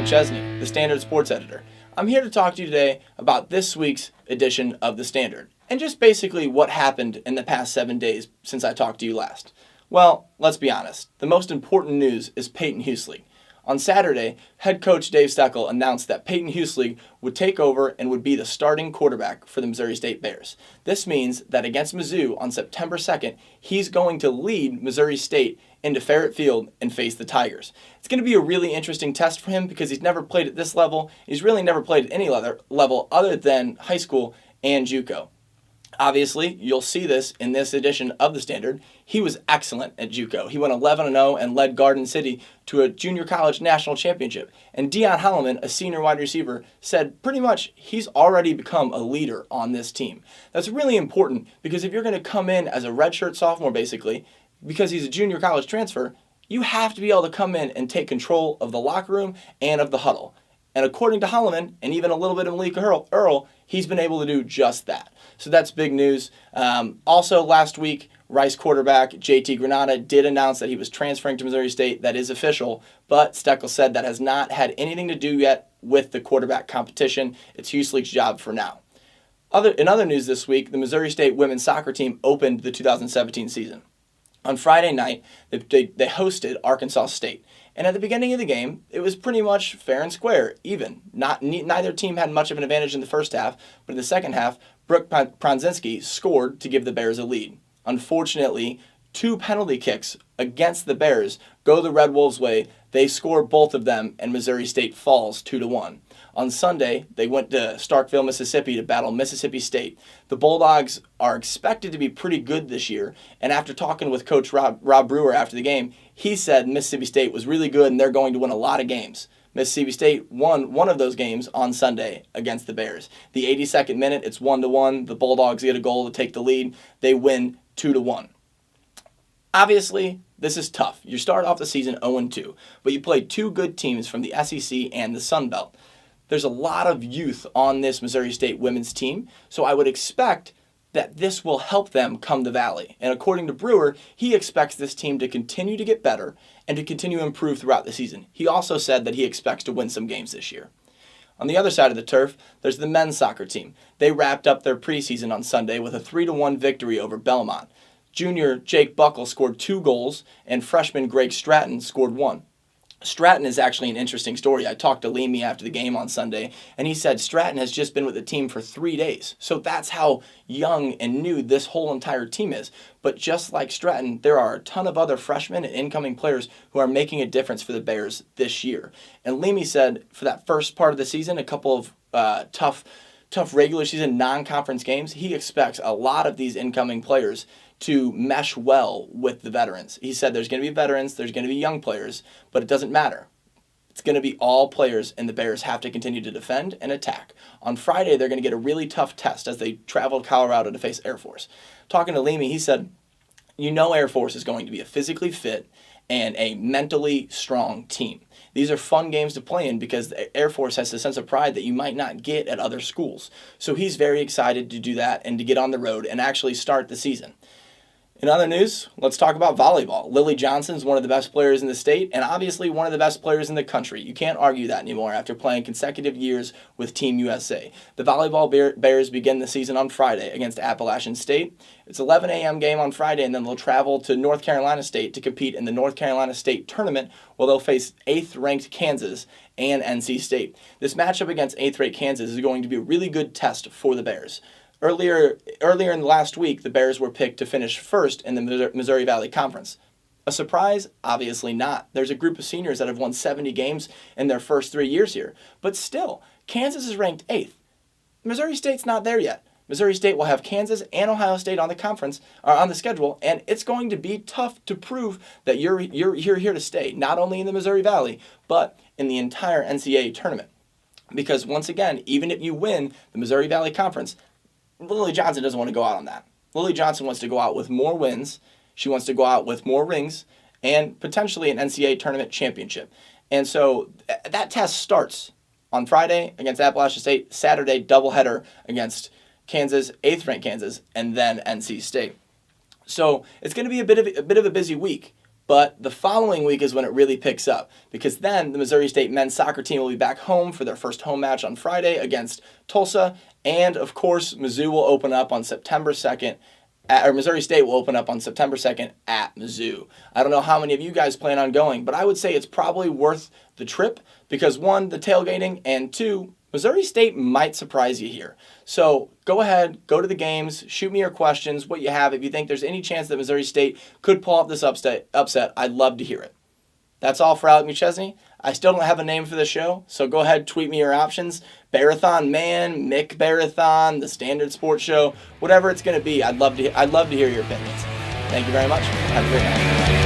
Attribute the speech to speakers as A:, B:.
A: McChesney, the Standard Sports Editor. I'm here to talk to you today about this week's edition of the Standard, and just basically what happened in the past 7 days since I talked to you last. Well, let's be honest. The most important news is Peyton Hueslig. On Saturday, head coach Dave Steckel announced that Peyton Hueslig would take over and would be the starting quarterback for the Missouri State Bears. This means that against Mizzou on September 2nd, he's going to lead Missouri State into Farrett Field and face the Tigers. It's going to be a really interesting test for him because he's never played at this level. He's really never played at any other level other than high school and JUCO. Obviously, you'll see this in this edition of the Standard. He was excellent at JUCO. He went 11-0 and led Garden City to a junior college national championship. And Deion Holloman, a senior wide receiver, said pretty much he's already become a leader on this team. That's really important because if you're going to come in as a redshirt sophomore, basically, because he's a junior college transfer, you have to be able to come in and take control of the locker room and of the huddle. And according to Holloman, and even a little bit of Malik Earl, he's been able to do just that. So that's big news. Also, last week, Rice quarterback JT Granada did announce that he was transferring to Missouri State. That is official, but Steckel said that has not had anything to do yet with the quarterback competition. It's Hueslig's job for now. In other news this week, the Missouri State women's soccer team opened the 2017 season. On Friday night, they hosted Arkansas State. And at the beginning of the game, it was pretty much fair and square, even. Neither team had much of an advantage in the first half, but in the second half, Brooke Pronzinski scored to give the Bears a lead. Unfortunately, 2 penalty kicks against the Bears go the Red Wolves' way. They score both of them, and Missouri State falls 2-1. On Sunday, they went to Starkville, Mississippi to battle Mississippi State. The Bulldogs are expected to be pretty good this year, and after talking with Coach Rob Brewer after the game, he said Mississippi State was really good and they're going to win a lot of games. Mississippi State won one of those games on Sunday against the Bears. The 82nd minute, it's 1-1. The Bulldogs get a goal to take the lead. They win 2-1. Obviously, this is tough. You start off the season 0-2, but you play 2 good teams from the SEC and the Sun Belt. There's a lot of youth on this Missouri State women's team, so I would expect that this will help them come the valley. And according to Brewer, he expects this team to continue to get better and to continue to improve throughout the season. He also said that he expects to win some games this year. On the other side of the turf, there's the men's soccer team. They wrapped up their preseason on Sunday with a 3-1 victory over Belmont. Junior Jake Buckle scored 2 goals, and freshman Greg Stratton scored 1. Stratton is actually an interesting story. I talked to Leamy after the game on Sunday, and he said Stratton has just been with the team for 3 days. So that's how young and new this whole entire team is. But just like Stratton, there are a ton of other freshmen and incoming players who are making a difference for the Bears this year. And Leamy said for that first part of the season, a couple of tough regular season non-conference games, he expects a lot of these incoming players to mesh well with the veterans. He said there's going to be veterans, there's going to be young players, but it doesn't matter. It's going to be all players, and the Bears have to continue to defend and attack. On Friday, they're going to get a really tough test as they travel to Colorado to face Air Force. Talking to Leamy, he said, Air Force is going to be a physically fit and a mentally strong team. These are fun games to play in because the Air Force has a sense of pride that you might not get at other schools. So he's very excited to do that and to get on the road and actually start the season. In other news, let's talk about volleyball. Lily Johnson is one of the best players in the state and obviously one of the best players in the country. You can't argue that anymore after playing consecutive years with Team USA. The volleyball Bears begin the season on Friday against Appalachian State. It's 11 a.m. game on Friday, and then they'll travel to North Carolina State to compete in the North Carolina State tournament, where they'll face 8th-ranked Kansas and NC State. This matchup against 8th-ranked Kansas is going to be a really good test for the Bears. Earlier in the last week, the Bears were picked to finish first in the Missouri Valley Conference. A surprise? Obviously not. There's a group of seniors that have won 70 games in their first 3 years here. But still, Kansas is ranked 8th. Missouri State's not there yet. Missouri State will have Kansas and Ohio State on the schedule, and it's going to be tough to prove that you're here to stay, not only in the Missouri Valley, but in the entire NCAA tournament. Because once again, even if you win the Missouri Valley Conference, Lily Johnson doesn't want to go out on that. Lily Johnson wants to go out with more wins. She wants to go out with more rings and potentially an NCAA tournament championship. And so that test starts on Friday against Appalachian State, Saturday doubleheader against Kansas, 8th-ranked Kansas, and then NC State. So it's going to be a bit of a busy week. But the following week is when it really picks up, because then the Missouri State men's soccer team will be back home for their first home match on Friday against Tulsa. And of course, Mizzou will open up on September 2nd, or Missouri State will open up on September 2nd at Mizzou. I don't know how many of you guys plan on going, but I would say it's probably worth the trip because one, the tailgating, and two, Missouri State might surprise you here. So go ahead, go to the games, shoot me your questions, what you have. If you think there's any chance that Missouri State could pull off this upset, I'd love to hear it. That's all for Alec McChesney. I still don't have a name for the show, so go ahead, tweet me your options. Bearathon Man, Mick Bearathon, the Standard Sports Show, whatever it's going to be. I'd love to hear your opinions. Thank you very much. Have a great night.